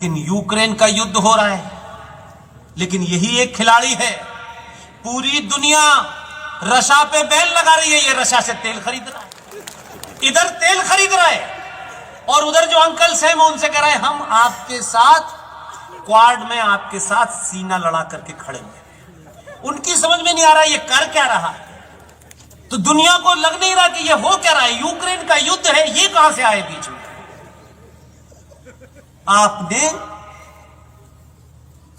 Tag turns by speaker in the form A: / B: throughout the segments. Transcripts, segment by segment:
A: लेकिन यूक्रेन का युद्ध हो रहा है, लेकिन यही एक खिलाड़ी है। पूरी दुनिया रशा पे बैन लगा रही है, ये रशा से तेल खरीद रहा है, इधर तेल खरीद रहा है और उधर जो अंकल सैम उनसे कह रहे हैं हम आपके साथ क्वाड में आपके साथ सीना लड़ा करके खड़े हैं। उनकी समझ में नहीं आ रहा ये कर क्या रहा है, तो दुनिया को लग नहीं रहा कि ये हो क्या रहा है। यूक्रेन का युद्ध है, ये कहां से आए बीच में। आपने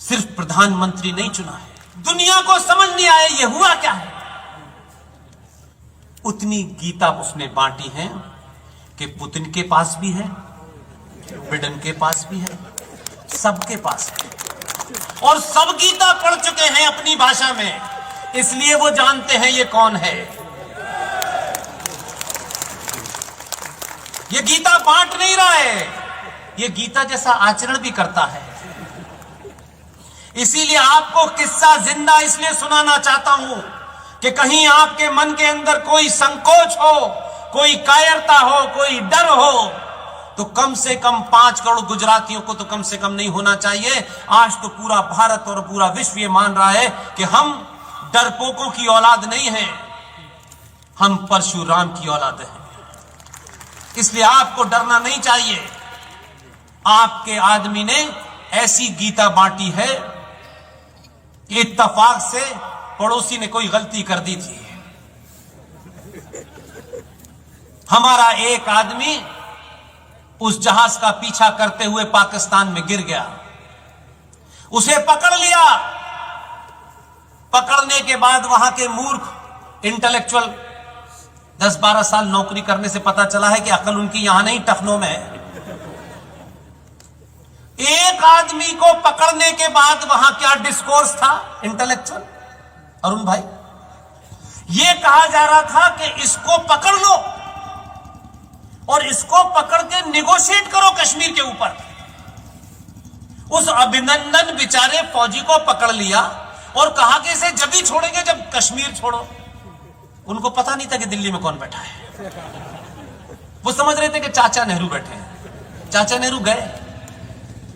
A: सिर्फ प्रधानमंत्री नहीं चुना है, दुनिया को समझ नहीं आया ये हुआ क्या है। उतनी गीता उसने बांटी है कि पुतिन के पास भी है, बिडेन के पास भी है, सबके पास है और सब गीता पढ़ चुके हैं अपनी भाषा में, इसलिए वो जानते हैं ये कौन है। ये गीता बांट नहीं रहा है, ये गीता जैसा आचरण भी करता है। इसीलिए आपको किस्सा जिंदा इसलिए सुनाना चाहता हूं कि कहीं आपके मन के अंदर कोई संकोच हो, कोई कायरता हो, कोई डर हो, तो कम से कम 5 करोड़ गुजरातियों को तो कम से कम नहीं होना चाहिए। आज तो पूरा भारत और पूरा विश्व ये मान रहा है कि हम डरपोकों की औलाद नहीं हैं, हम परशुराम की औलाद हैं। इसलिए आपको डरना नहीं चाहिए। आपके आदमी ने ऐसी गीता बांटी है, इत्तेफाक से पड़ोसी ने कोई गलती कर दी थी, हमारा एक आदमी उस जहाज का पीछा करते हुए पाकिस्तान में गिर गया, उसे पकड़ लिया। पकड़ने के बाद वहां के मूर्ख इंटेलेक्चुअल 10-12 साल नौकरी करने से पता चला है कि अकल उनकी यहां नहीं टखनों में है। एक आदमी को पकड़ने के बाद वहां क्या डिस्कोर्स था इंटेलेक्चुअल अरुण भाई, यह कहा जा रहा था कि इसको पकड़ लो और इसको पकड़ के निगोशिएट करो कश्मीर के ऊपर। उस अभिनंदन बेचारे फौजी को पकड़ लिया और कहा कि इसे जब ही छोड़ेंगे जब कश्मीर छोड़ो। उनको पता नहीं था कि दिल्ली में कौन बैठा है, वो समझ रहे थे कि चाचा नेहरू बैठे हैं। चाचा नेहरू गए,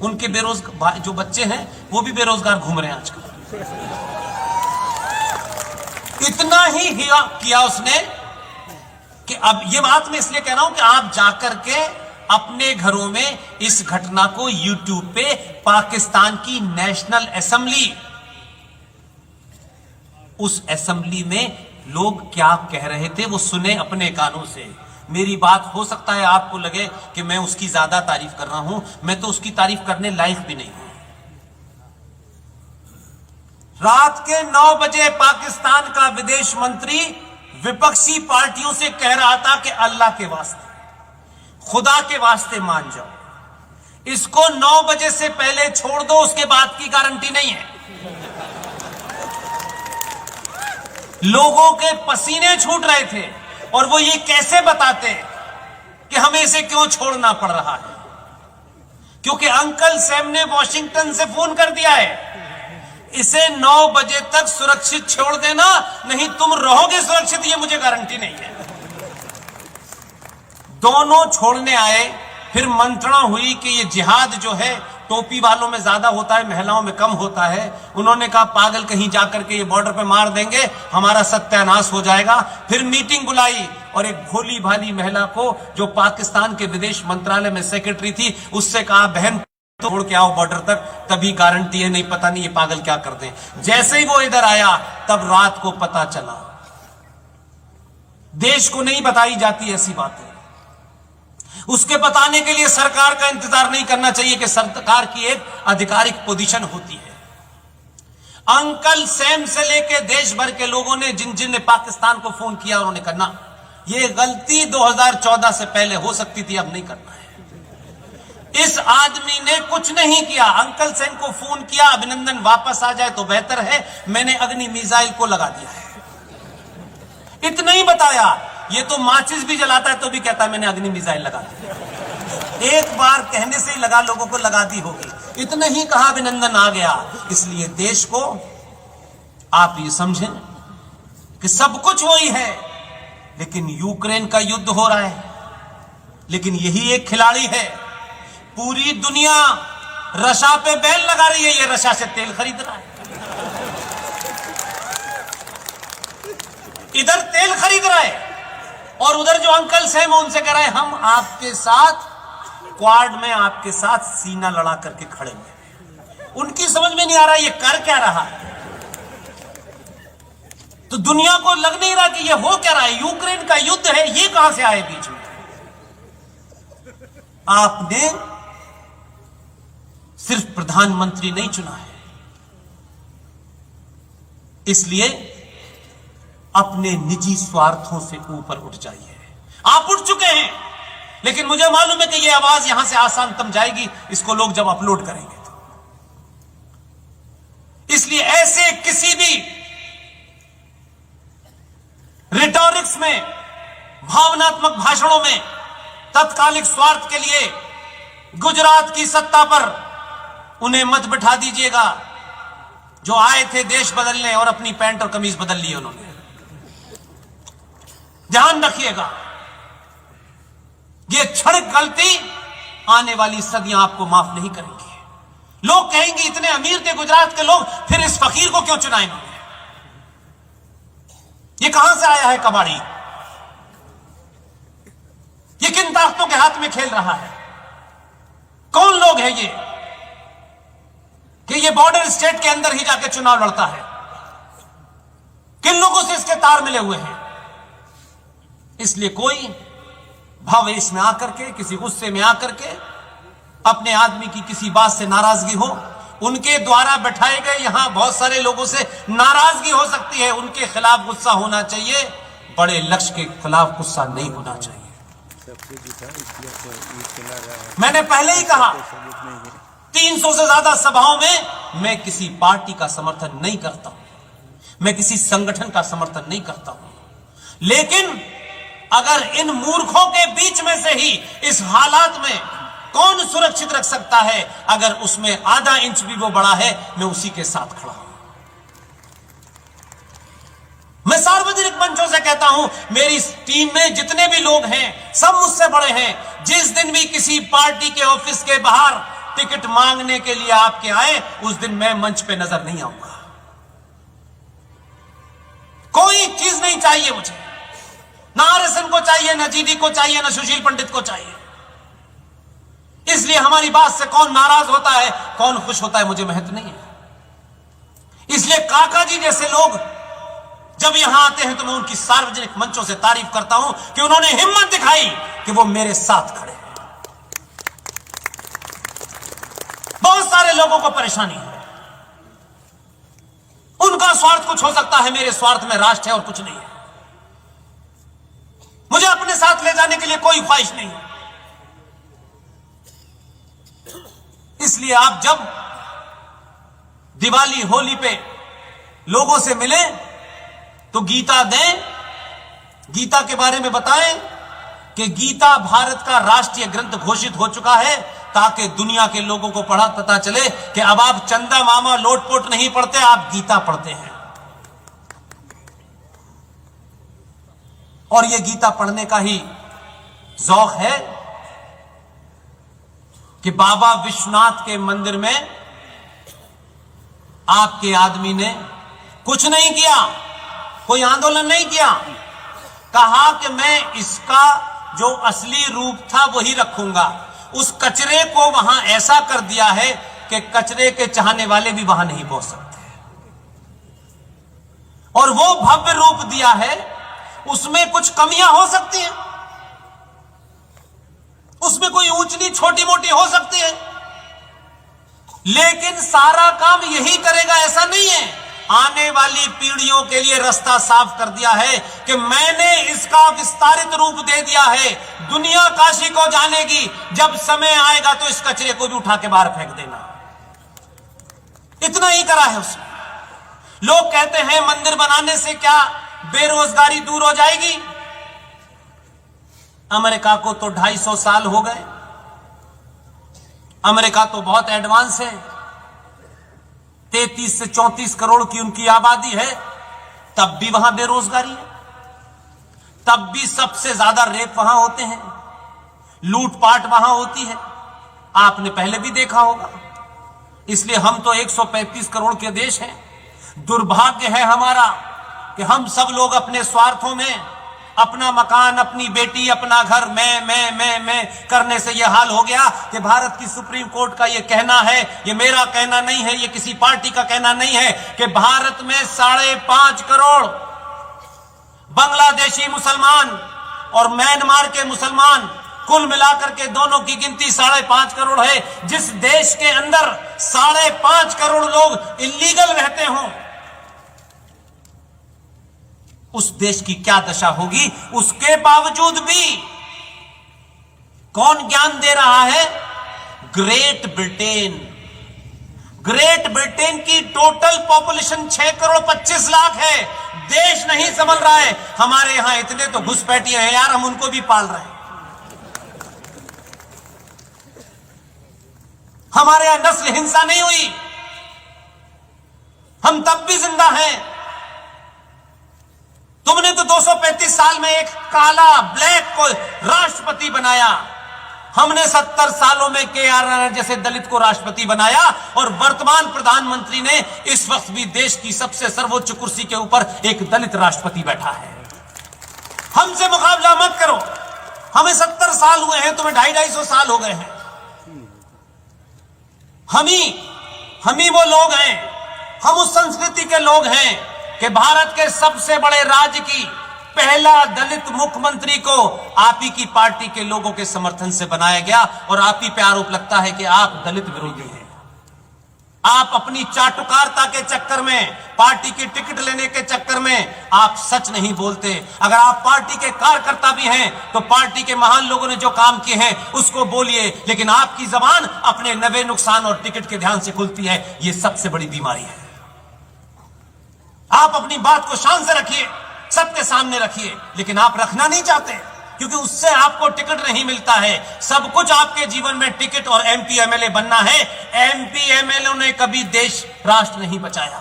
A: उनके बेरोजगार जो बच्चे हैं वो भी बेरोजगार घूम रहे हैं आजकल। इतना ही किया उसने कि अब ये बात मैं इसलिए कह रहा हूं कि आप जाकर के अपने घरों में इस घटना को यूट्यूब पे पाकिस्तान की नेशनल असेंबली, उस असेंबली में लोग क्या कह रहे थे वो सुने अपने कानों से। मेरी बात हो सकता है आपको लगे कि मैं उसकी ज्यादा तारीफ कर रहा हूं, मैं तो उसकी तारीफ करने लायक भी नहीं हूं। रात के 9 बजे पाकिस्तान का विदेश मंत्री विपक्षी पार्टियों से कह रहा था कि अल्लाह के वास्ते, खुदा के वास्ते मान जाओ, इसको 9 बजे से पहले छोड़ दो, उसके बाद की गारंटी नहीं है। लोगों के पसीने छूट रहे थे और वो ये कैसे बताते कि हमें इसे क्यों छोड़ना पड़ रहा है, क्योंकि अंकल सैम ने वॉशिंगटन से फोन कर दिया है, इसे 9 बजे तक सुरक्षित छोड़ देना, नहीं तुम रहोगे सुरक्षित, ये मुझे गारंटी नहीं है। दोनों छोड़ने आए, फिर मंत्रणा हुई कि ये जिहाद जो है टोपी वालों में ज्यादा होता है, महिलाओं में कम होता है। उन्होंने कहा पागल कहीं जाकर के ये बॉर्डर पे मार देंगे, हमारा सत्यानाश हो जाएगा। फिर मीटिंग बुलाई और एक भोली भाली महिला को जो पाकिस्तान के विदेश मंत्रालय में सेक्रेटरी थी, उससे कहा बहन छोड़ के आओ बॉर्डर तक, तभी गारंटी है, नहीं पता नहीं ये पागल क्या कर दें। जैसे ही वो इधर आया तब रात को पता चला। देश को नहीं बताई जाती ऐसी बातें, उसके बताने के लिए सरकार का इंतजार नहीं करना चाहिए कि सरकार की एक आधिकारिक पोजीशन होती है। अंकल सैम से लेके देश भर के लोगों ने जिन जिन ने पाकिस्तान को फोन किया उन्होंने करना, यह गलती 2014 से पहले हो सकती थी, अब नहीं करना है। इस आदमी ने कुछ नहीं किया, अंकल सैम को फोन किया अभिनंदन वापस आ जाए तो बेहतर है, मैंने अग्नि मिसाइल को लगा दिया है, इतना ही बताया। ये तो माचिस भी जलाता है तो भी कहता है मैंने अग्नि मिसाइल लगा दी, एक बार कहने से ही लगा, लोगों को लगा दी होगी, इतना ही कहा अभिनंदन आ गया। इसलिए देश को आप ये समझें कि सब कुछ वही है, लेकिन यूक्रेन का युद्ध हो रहा है, लेकिन यही एक खिलाड़ी है। पूरी दुनिया रशा पे बैल लगा रही है, ये रशा से तेल खरीद रहा है। इधर तेल खरीद रहा है और उधर जो अंकल से मैं उनसे कह रहा है हम आपके साथ क्वाड में आपके साथ सीना लड़ा करके खड़े हैं। उनकी समझ में नहीं आ रहा ये कर क्या रहा है। तो दुनिया को लग नहीं रहा कि ये हो क्या रहा है। यूक्रेन का युद्ध है, ये कहां से आए बीच में। आपने सिर्फ प्रधानमंत्री नहीं चुना है, इसलिए अपने निजी स्वार्थों से ऊपर उठ जाइए। आप उठ चुके हैं, लेकिन मुझे मालूम है कि यह आवाज यहां से आसान तम जाएगी इसको लोग जब अपलोड करेंगे तो। इसलिए ऐसे किसी भी रिटोरिक्स में, भावनात्मक भाषणों में तत्कालिक स्वार्थ के लिए गुजरात की सत्ता पर उन्हें मत बिठा दीजिएगा। जो आए थे देश बदलने और अपनी पैंट और कमीज बदल ली उन्होंने। ध्यान रखिएगा, ये क्षणिक गलती आने वाली सदियां आपको माफ नहीं करेंगी। लोग कहेंगे इतने अमीर थे गुजरात के लोग, फिर इस फकीर को क्यों चुना इन्होंने। ये कहां से आया है कबाड़ी। ये किन ताकतों के हाथ में खेल रहा है। कौन लोग हैं ये कि ये बॉर्डर स्टेट के अंदर ही जाके चुनाव लड़ता है। किन लोगों से इसके तार मिले हुए हैं। इसलिए कोई भावेश में आकर के, किसी गुस्से में आकर के, अपने आदमी की किसी बात से नाराजगी हो, उनके द्वारा बैठाए गए यहां बहुत सारे लोगों से नाराजगी हो सकती है, उनके खिलाफ गुस्सा होना चाहिए, बड़े लक्ष्य के खिलाफ गुस्सा नहीं होना चाहिए। मैंने पहले ही कहा 300 से ज्यादा सभाओं में मैं किसी पार्टी का समर्थन नहीं करता हूं, मैं किसी संगठन का समर्थन नहीं करता हूं। लेकिन अगर इन मूर्खों के बीच में से ही इस हालात में कौन सुरक्षित रख सकता है, अगर उसमें आधा इंच भी वो बड़ा है, मैं उसी के साथ खड़ा हूं। मैं सार्वजनिक मंचों से कहता हूं, मेरी टीम में जितने भी लोग हैं सब मुझसे बड़े हैं। जिस दिन भी किसी पार्टी के ऑफिस के बाहर टिकट मांगने के लिए आपके आए, उस दिन मैं मंच पे नजर नहीं आऊंगा। कोई चीज नहीं चाहिए मुझे, ना आरएसएन को चाहिए, ना जीडी को चाहिए, ना सुशील पंडित को चाहिए। इसलिए हमारी बात से कौन नाराज होता है, कौन खुश होता है, मुझे महत्व नहीं है। इसलिए काका जी जैसे लोग जब यहां आते हैं तो मैं उनकी सार्वजनिक मंचों से तारीफ करता हूं कि उन्होंने हिम्मत दिखाई कि वो मेरे साथ खड़े हैं। बहुत सारे लोगों को परेशानी है, उनका स्वार्थ कुछ हो सकता है, मेरे स्वार्थ में राष्ट्र है और कुछ नहीं है। मुझे अपने साथ ले जाने के लिए कोई ख्वाहिश नहीं है। इसलिए आप जब दिवाली होली पे लोगों से मिले तो गीता दें, गीता के बारे में बताएं कि गीता भारत का राष्ट्रीय ग्रंथ घोषित हो चुका है, ताकि दुनिया के लोगों को पता चले कि अब आप चंदा मामा लोटपोट नहीं पढ़ते, आप गीता पढ़ते हैं। और यह गीता पढ़ने का ही ज़ौक है कि बाबा विश्वनाथ के मंदिर में आपके आदमी ने कुछ नहीं किया, कोई आंदोलन नहीं किया, कहा कि मैं इसका जो असली रूप था वही रखूंगा। उस कचरे को वहां ऐसा कर दिया है कि कचरे के चाहने वाले भी वहां नहीं पहुंच सकते, और वो भव्य रूप दिया है। उसमें कुछ कमियां हो सकती हैं, उसमें कोई ऊंच नीच छोटी मोटी हो सकती है, लेकिन सारा काम यही करेगा ऐसा नहीं है। आने वाली पीढ़ियों के लिए रास्ता साफ कर दिया है कि मैंने इसका विस्तारित रूप दे दिया है। दुनिया काशी को जानेगी, जब समय आएगा तो इस कचरे को भी उठा के बाहर फेंक देना। इतना ही करा है उसने। लोग कहते हैं मंदिर बनाने से क्या बेरोजगारी दूर हो जाएगी। अमेरिका को तो 250 साल हो गए, अमेरिका तो बहुत एडवांस है, 33 से 34 करोड़ की उनकी आबादी है, तब भी वहां बेरोजगारी है, तब भी सबसे ज्यादा रेप वहां होते हैं, लूटपाट वहां होती है। आपने पहले भी देखा होगा, इसलिए हम तो 135 करोड़ के देश हैं। दुर्भाग्य है हमारा कि हम सब लोग अपने स्वार्थों में अपना मकान, अपनी बेटी, अपना घर मैं करने से यह हाल हो गया कि भारत की सुप्रीम कोर्ट का यह कहना है, यह मेरा कहना नहीं है, यह किसी पार्टी का कहना नहीं है, कि भारत में 5.5 करोड़ बांग्लादेशी मुसलमान और म्यांमार के मुसलमान, कुल मिलाकर के दोनों की गिनती 5.5 करोड़ है। जिस देश के अंदर 5.5 करोड़ लोग इलीगल रहते हों, उस देश की क्या दशा होगी। उसके बावजूद भी कौन ज्ञान दे रहा है? Great Britain. ग्रेट ब्रिटेन की टोटल पॉपुलेशन 6 करोड़ 25 लाख है। देश नहीं संभल रहा है। हमारे यहां इतने तो घुसपैठिए हैं यार, हम उनको भी पाल रहे हैं। हमारे यहां नस्ल हिंसा नहीं हुई, हम तब भी जिंदा हैं। तुमने तो 235 साल में एक काला ब्लैक को राष्ट्रपति बनाया, हमने 70 सालों में के.आर. नारायण जैसे दलित को राष्ट्रपति बनाया, और वर्तमान प्रधानमंत्री ने इस वक्त भी देश की सबसे सर्वोच्च कुर्सी के ऊपर एक दलित राष्ट्रपति बैठा है। हमसे मुकाबला मत करो, हमें 70 साल हुए हैं, तुम्हें 250-250 साल हो गए हैं। हम ही वो लोग हैं, हम उस संस्कृति के लोग हैं कि भारत के सबसे बड़े राज्य की पहला दलित मुख्यमंत्री को आप ही की पार्टी के लोगों के समर्थन से बनाया गया, और आप ही पे आरोप लगता है कि आप दलित विरोधी हैं। आप अपनी चाटुकारिता के चक्कर में, पार्टी की टिकट लेने के चक्कर में आप सच नहीं बोलते। अगर आप पार्टी के कार्यकर्ता भी हैं तो पार्टी के महान लोगों ने जो काम किए हैं उसको बोलिए, लेकिन आपकी जबान अपने नवे नुकसान और टिकट के ध्यान से खुलती है। यह सबसे बड़ी बीमारी है। आप अपनी बात को शान से रखिए, सबके सामने रखिए, लेकिन आप रखना नहीं चाहते क्योंकि उससे आपको टिकट नहीं मिलता है। सब कुछ आपके जीवन में टिकट और एमपी एमएलए बनना है। एमपी एमएलए ने कभी देश राष्ट्र नहीं बचाया,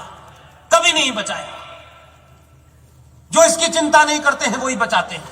A: कभी नहीं बचाया। जो इसकी चिंता नहीं करते हैं वो ही बचाते हैं।